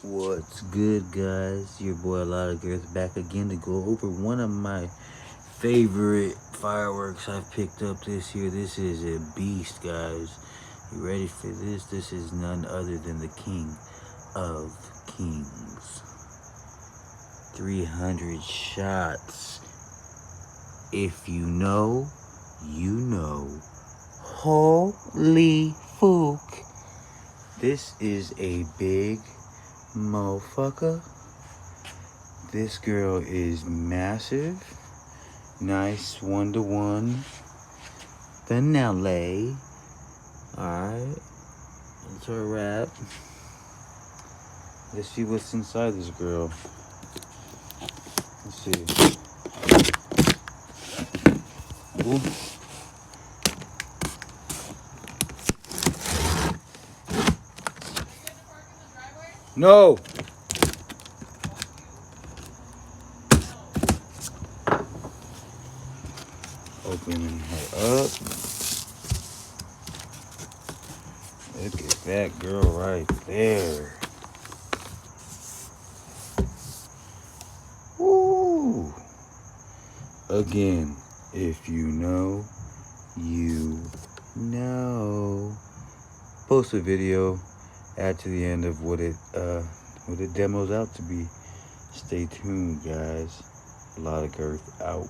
What's good, guys? Your boy a lot of girth back again to go over one of my favorite fireworks I've picked up this year. This is a beast, guys. You ready for this? This is none other than the King of Kings. 300 shots. If you know, you know. Holy fook. This is a big motherfucker. This girl is massive. Nice 1-to-1 finale. Alright. That's her wrap. Let's see what's inside this girl. Let's see. Ooh. No! Opening her up. Look at that girl right there. Woo! Again, if you know, you know. Post a video, add to the end of what it demo's out to be. Stay tuned, guys. A lot of girth out.